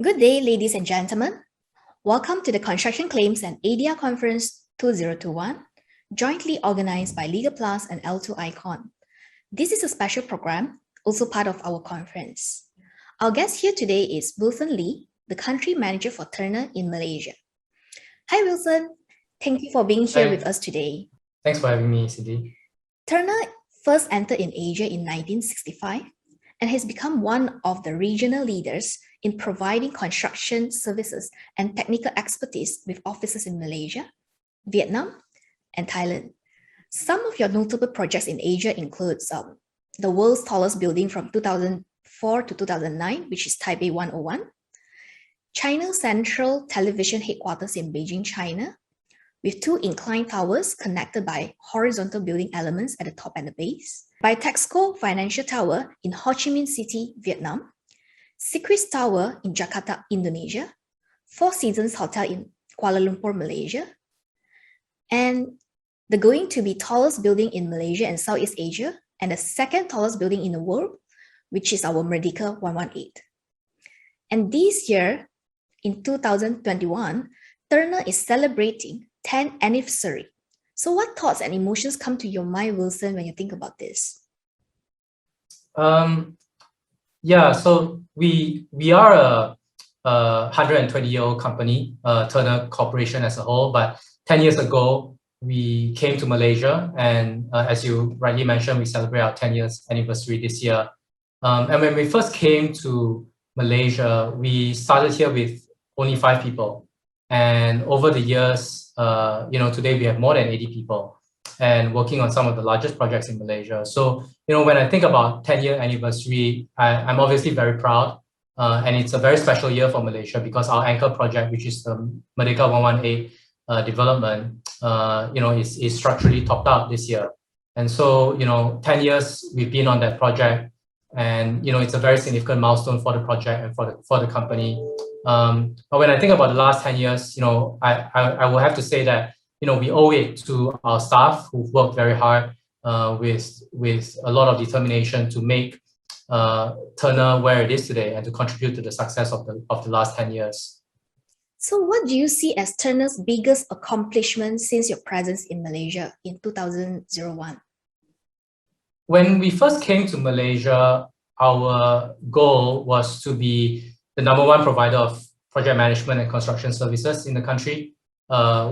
Good day, ladies and gentlemen. Welcome to the Construction Claims and ADR Conference 2021, jointly organized by Legal Plus and L2 Icon. This is a special program, also part of our conference. Our guest here today is Wilson Lee, the country manager for Turner in Malaysia. Hi, Wilson. Thank you for being here with us today. Thanks for having me, Cindy. Turner first entered in Asia in 1965 and has become one of the regional leaders in providing construction services and technical expertise with offices in Malaysia, Vietnam, and Thailand. Some of your notable projects in Asia include the world's tallest building from 2004 to 2009, which is Taipei 101, China's Central Television headquarters in Beijing, China, with 2 inclined towers connected by horizontal building elements at the top and the base, by Texco Financial Tower in Ho Chi Minh City, Vietnam, Secret Tower in Jakarta, Indonesia, Four Seasons Hotel in Kuala Lumpur, Malaysia, and the going to be tallest building in Malaysia and Southeast Asia, and the second tallest building in the world, which is our Merdeka 118. And this year, in 2021, Turner is celebrating 10th anniversary. So what thoughts and emotions come to your mind, Wilson, when you think about this? So we are a 120-year-old company, Turner Corporation as a whole, but 10 years ago, we came to Malaysia, and as you rightly mentioned, we celebrate our 10 years anniversary this year. And when we first came to Malaysia, we started here with only 5 people. And over the years, today we have more than 80 people and working on some of the largest projects in Malaysia. So, when I think about 10-year anniversary, I'm obviously very proud. And it's a very special year for Malaysia because our anchor project, which is the Merdeka 118 development, is structurally topped out this year. And so, 10 years we've been on that project, and it's a very significant milestone for the project and for the company. But when I think about the last 10 years, I will have to say that we owe it to our staff who've worked very hard with a lot of determination to make Turner where it is today and to contribute to the success of the last 10 years. So what do you see as Turner's biggest accomplishment since your presence in Malaysia in 2001? When we first came to Malaysia, our goal was to be the #1 provider of project management and construction services in the country.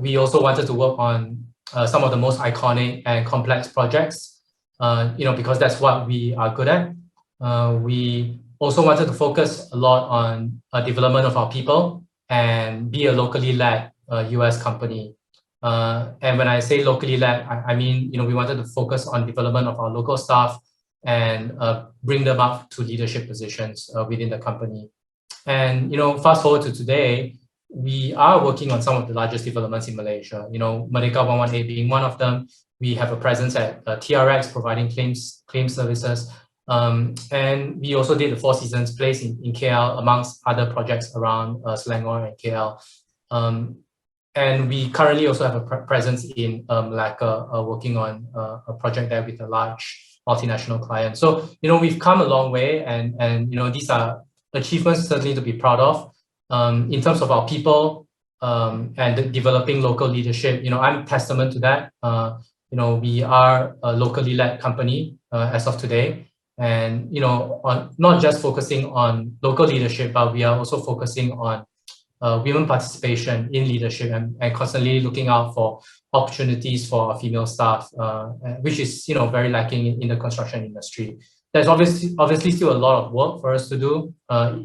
We also wanted to work on some of the most iconic and complex projects, because that's what we are good at. We also wanted to focus a lot on development of our people and be a locally led US company. And when I say locally led, I mean, we wanted to focus on development of our local staff and bring them up to leadership positions within the company. And, fast forward to today, we are working on some of the largest developments in Malaysia, Merdeka 118 being one of them. We have a presence at TRX providing claims services. And we also did the Four Seasons Place in KL, amongst other projects around Selangor and KL. And we currently also have a presence in Malacca, working on a project there with a large multinational client. So, we've come a long way, and these are achievements certainly to be proud of. In terms of our people and developing local leadership, I'm testament to that. We are a locally led company as of today, and on not just focusing on local leadership, but we are also focusing on women participation in leadership and constantly looking out for opportunities for our female staff, which is very lacking in the construction industry. There's obviously still a lot of work for us to do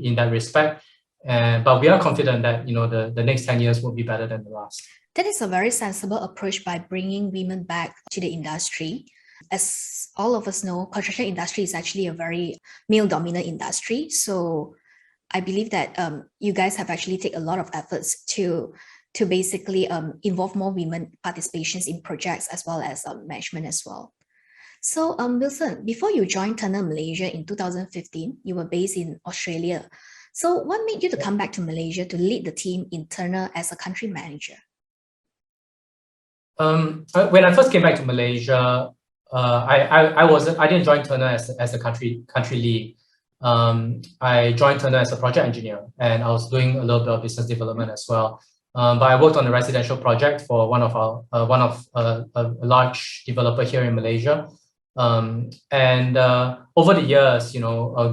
in that respect, but we are confident that the next 10 years will be better than the last. That is a very sensible approach by bringing women back to the industry. As all of us know, construction industry is actually a very male-dominant industry. So I believe that you guys have actually taken a lot of efforts to basically involve more women participations in projects as well as management as well. So Wilson, before you joined Turner Malaysia in 2015, you were based in Australia. So what made you to come back to Malaysia to lead the team in Turner as a country manager? When I first came back to Malaysia, I didn't join Turner as a country lead. I joined Turner as a project engineer, and I was doing a little bit of business development as well. But I worked on a residential project for one of a large developer here in Malaysia. Over the years,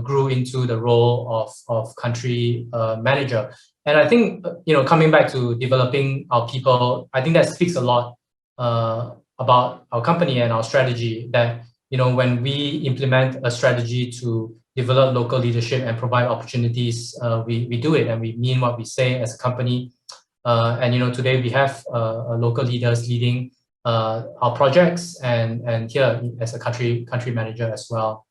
grew into the role of country manager. And I think, coming back to developing our people, I think that speaks a lot about our company and our strategy, that, when we implement a strategy to develop local leadership and provide opportunities, we do it, and we mean what we say as a company. Today we have local leaders leading our projects, and here as a country manager as well.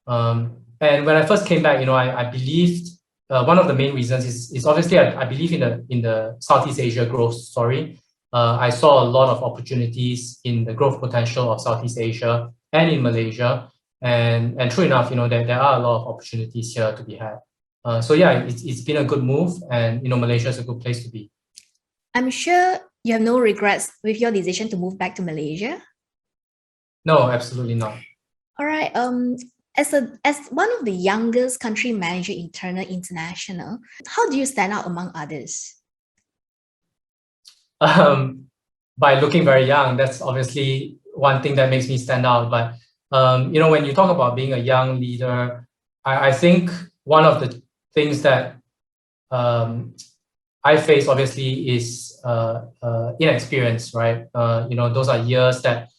And when I first came back, I believed one of the main reasons is obviously I believe in the Southeast Asia growth story. I saw a lot of opportunities in the growth potential of Southeast Asia and in Malaysia, and true enough, there are a lot of opportunities here to be had. So yeah, it's been a good move, and Malaysia is a good place to be. I'm sure you have no regrets with your decision to move back to Malaysia? No, absolutely not. All right. As one of the youngest country manager in Turner International, how do you stand out among others? By looking very young, that's obviously one thing that makes me stand out. But when you talk about being a young leader, I think one of the things that I face obviously is inexperience, right? Those are years that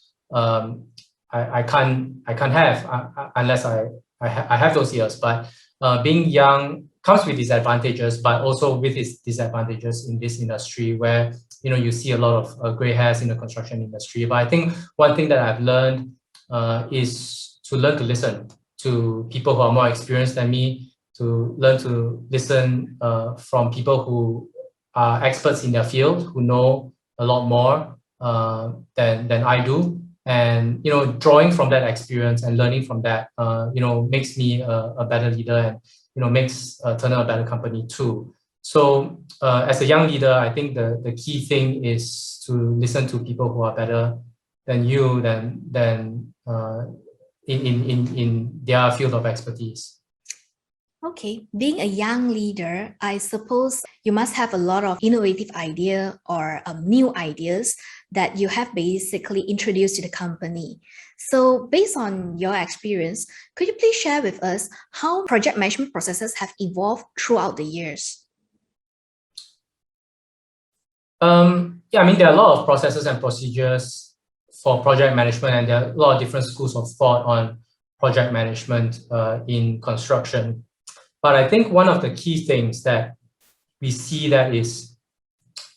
I can't have unless I have those years. But being young comes with disadvantages, but also with its disadvantages in this industry, where you see a lot of gray hairs in the construction industry. But I think one thing that I've learned is to learn to listen to people who are more experienced than me, to learn to listen from people who are experts in their field, who know a lot more than I do. And drawing from that experience and learning from that, makes me a better leader, and makes Turner a better company too. So as a young leader, I think the key thing is to listen to people who are better than you, in their field of expertise. Okay, being a young leader, I suppose you must have a lot of innovative idea or new ideas that you have basically introduced to the company. So based on your experience, could you please share with us how project management processes have evolved throughout the years? Yeah, I mean, there are a lot of processes and procedures for project management, and there are a lot of different schools of thought on project management in construction. But I think one of the key things that we see that is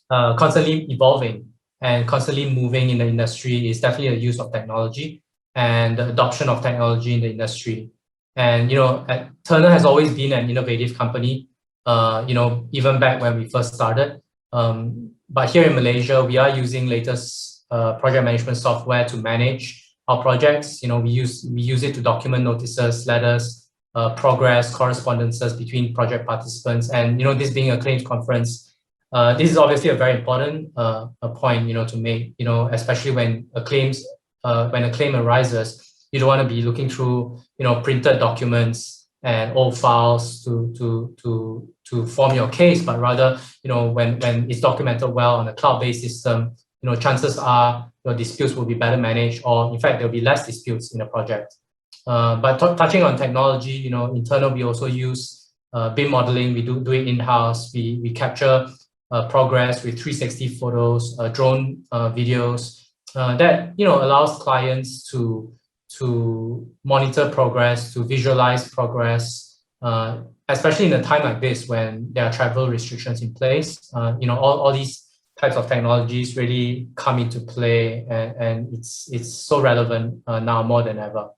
constantly evolving and constantly moving in the industry is definitely the use of technology and the adoption of technology in the industry. And Turner has always been an innovative company, even back when we first started. But here in Malaysia, we are using latest project management software to manage our projects. We use it to document notices, letters, progress, correspondences between project participants. And this being a claims conference, this is obviously a very important point to make. Especially when a claim arises, you don't want to be looking through printed documents and old files to form your case, but rather when it's documented well on a cloud-based system, chances are your disputes will be better managed, or in fact there'll be less disputes in a project. But touching on technology, in Turner we also use BIM modeling. We do it in-house. We capture progress with 360 photos, drone videos that allows clients to monitor progress, to visualize progress, especially in a time like this when there are travel restrictions in place. All these types of technologies really come into play, and it's so relevant now more than ever.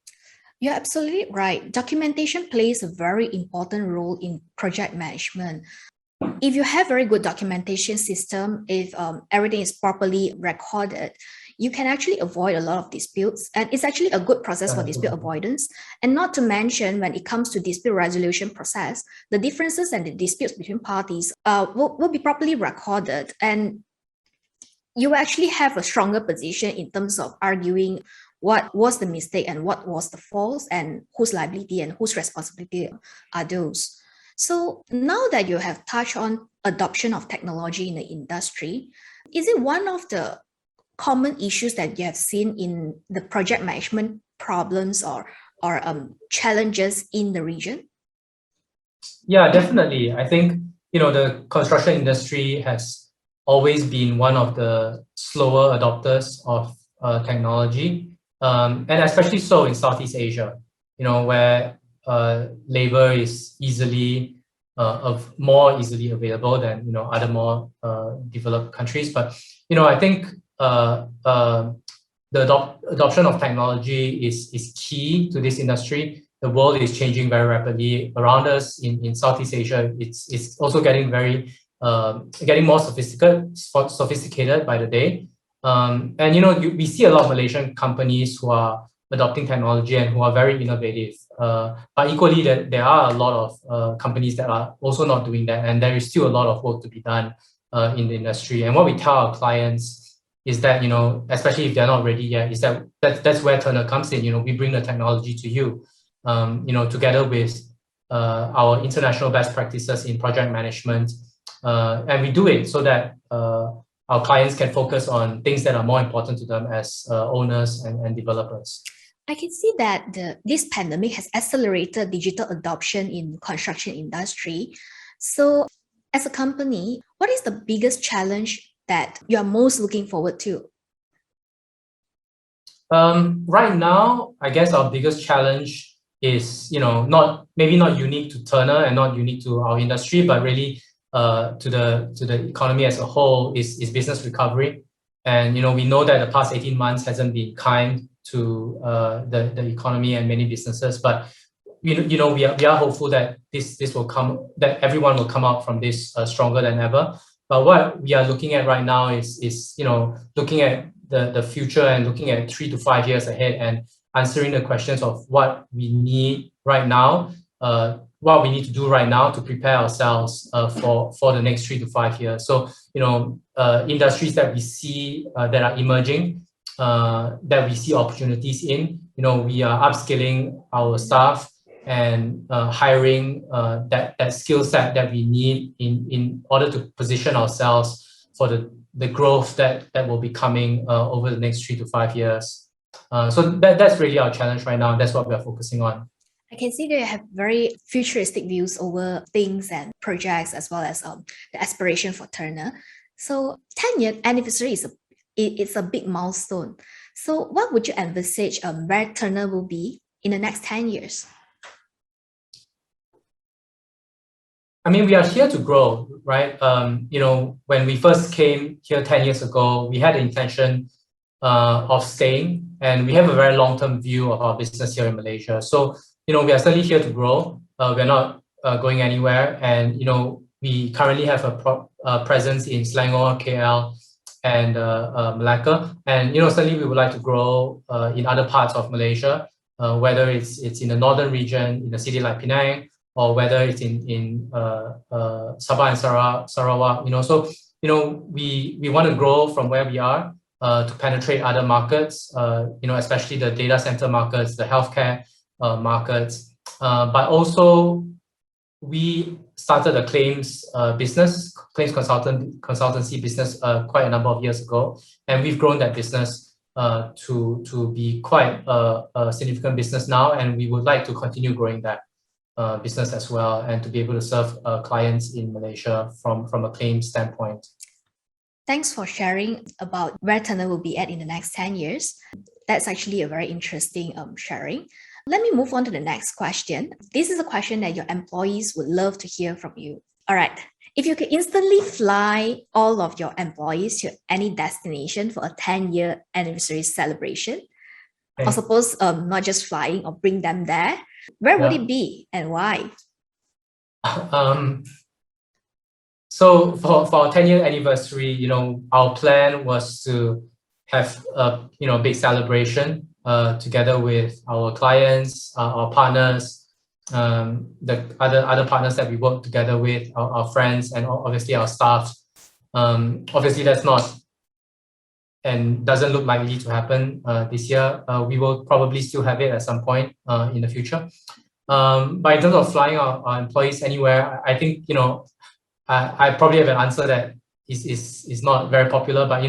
You're absolutely right. Documentation plays a very important role in project management. If you have very good documentation system, if everything is properly recorded, you can actually avoid a lot of disputes. And it's actually a good process for dispute avoidance. And not to mention, when it comes to dispute resolution process, the differences and the disputes between parties will be properly recorded. And you will actually have a stronger position in terms of arguing what was the mistake and what was the fault and whose liability and whose responsibility are those. So now that you have touched on adoption of technology in the industry, is it one of the common issues that you have seen in the project management problems or challenges in the region? Yeah, definitely. I think, the construction industry has always been one of the slower adopters of technology, and especially so in Southeast Asia, where labor is more easily available than, other more developed countries. But, I think the adoption of technology is key to this industry. The world is changing very rapidly around us. In Southeast Asia, it's also getting getting more sophisticated by the day. And we see a lot of Malaysian companies who are adopting technology and who are very innovative. But equally, there are a lot of companies that are also not doing that, and there is still a lot of work to be done in the industry. And what we tell our clients is that, especially if they're not ready yet, is that's where Turner comes in. We bring the technology to you, together with our international best practices in project management. And we do it so that our clients can focus on things that are more important to them as owners and developers. I can see that this pandemic has accelerated digital adoption in construction industry. So as a company, what is the biggest challenge that you are most looking forward to? Right now, I guess our biggest challenge is, maybe not unique to Turner and not unique to our industry, but really to the economy as a whole is business recovery. And we know that the past 18 months hasn't been kind to the economy and many businesses, but we are hopeful that that everyone will come out from this stronger than ever. But what we are looking at right now is looking at the future and looking at 3 to 5 years ahead and answering the questions of what we need right now, what we need to do right now to prepare ourselves for the next 3 to 5 years. So, industries that we see that are emerging, that we see opportunities in, we are upskilling our staff and hiring that skill set that we need in order to position ourselves for the growth that will be coming over the next 3 to 5 years. So that's really our challenge right now. That's what we are focusing on. I can see that you have very futuristic views over things and projects, as well as the aspiration for Turner. So 10-year anniversary it's a big milestone. So what would you envisage where Turner will be in the next 10 years? I mean, we are here to grow, right? When we first came here 10 years ago, we had the intention of staying, and we have a very long-term view of our business here in Malaysia. So, we are certainly here to grow. We're not going anywhere. And, we currently have a presence in Selangor, KL, and Malacca. And, certainly we would like to grow in other parts of Malaysia, whether it's in the northern region, in a city like Penang, or whether it's in Sabah and Sarawak. So, we want to grow from where we are to penetrate other markets, especially the data center markets, the healthcare markets. But also, we started a claims consultancy business quite a number of years ago, and we've grown that business to be quite a significant business now, and we would like to continue growing that business as well, and to be able to serve clients in Malaysia from a claims standpoint. Thanks for sharing about where Turner will be at in the next 10 years. That's actually a very interesting sharing. Let me move on to the next question. This is a question that your employees would love to hear from you. All right. If you could instantly fly all of your employees to any destination for a 10-year anniversary celebration, or suppose not just flying, or bring them there, where would it be and why? So for our 10-year anniversary, our plan was to have a big celebration together with our clients, our partners, the other partners that we work together with, our friends, and obviously our staff. Obviously, that's not and doesn't look likely to happen this year. We will probably still have it at some point in the future. But in terms of flying our employees anywhere, I think, I probably have an answer that is not very popular, but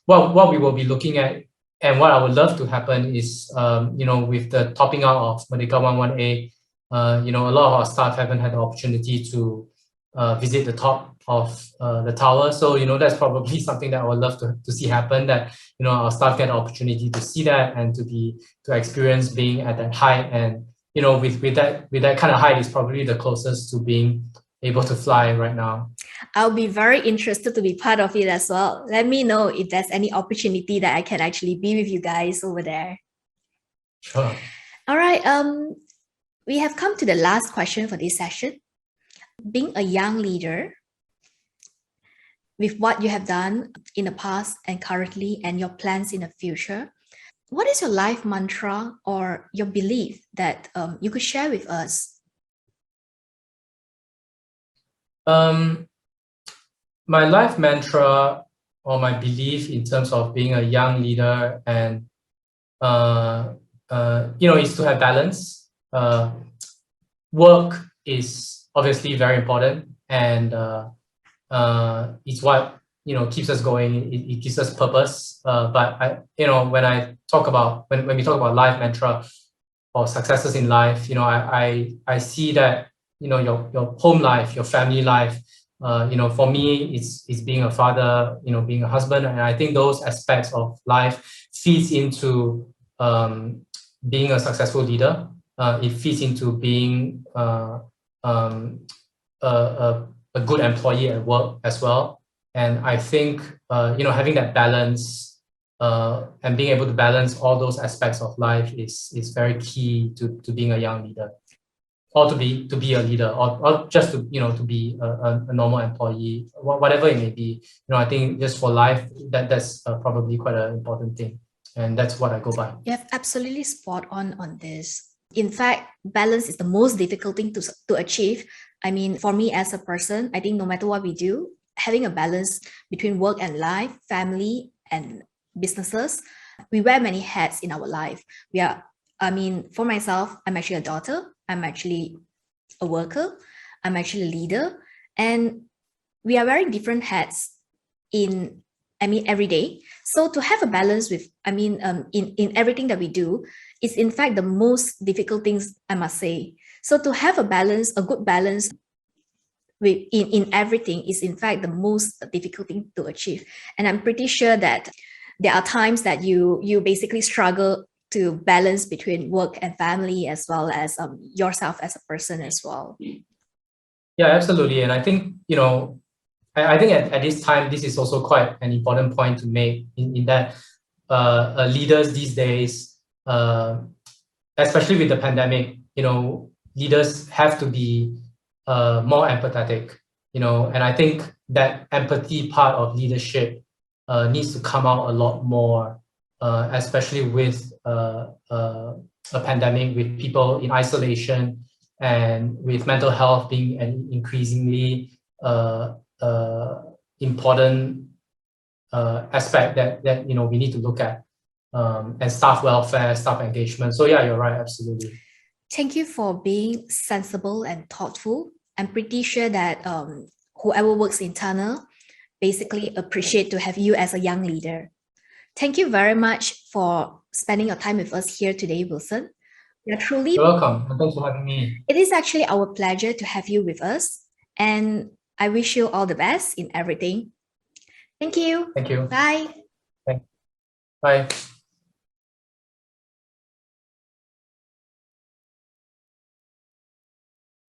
what we will be looking at, and what I would love to happen is, with the topping out of Merdeka 11A, a lot of our staff haven't had the opportunity to visit the top of the tower. So, that's probably something that I would love to see happen, that, our staff get an opportunity to see that and to experience being at that height. And, with that kind of height is probably the closest to being able to fly right now. I'll be very interested to be part of it as well. Let me know if there's any opportunity that I can actually be with you guys over there. Sure. All right. We have come to the last question for this session. Being a young leader, with what you have done in the past and currently and your plans in the future, what is your life mantra or your belief that you could share with us? My life mantra or my belief in terms of being a young leader and is to have balance. Work is obviously very important, and it's what keeps us going. It gives us purpose. But when we talk about life mantra or successes in life, I see that your home life, your family life. For me, it's being a father, being a husband, and I think those aspects of life feeds into being a successful leader. It feeds into being a good employee at work as well. And I think having that balance and being able to balance all those aspects of life is very key to being a young leader. Or to be a leader, or just to be a normal employee, whatever it may be. I think just for life, that's probably quite an important thing, and that's what I go by. You have absolutely spot on this. In fact, balance is the most difficult thing to achieve. I mean, for me as a person, I think no matter what we do, having a balance between work and life, family and businesses, we wear many hats in our life. For myself, I'm actually a daughter. I'm actually a worker. I'm actually a leader. And we are wearing different hats every day. So to have a balance with, in everything that we do, is in fact the most difficult things, I must say. So to have a good balance in everything is in fact the most difficult thing to achieve. And I'm pretty sure that there are times that you basically struggle to balance between work and family, as well as yourself as a person as well. Yeah, absolutely. And I think, I think at this time, this is also quite an important point to make in that leaders these days, especially with the pandemic, leaders have to be more empathetic, and I think that empathy part of leadership needs to come out a lot more, especially with a pandemic, with people in isolation, and with mental health being an increasingly important aspect that we need to look at, and staff welfare, staff engagement. So yeah, you're right, absolutely. Thank you for being sensible and thoughtful. I'm pretty sure that whoever works in Turner basically appreciate to have you as a young leader. Thank you very much for spending your time with us here today, Wilson. You're welcome. Thanks for having me. It is actually our pleasure to have you with us, and I wish you all the best in everything. Thank you. Thank you. Bye. Bye.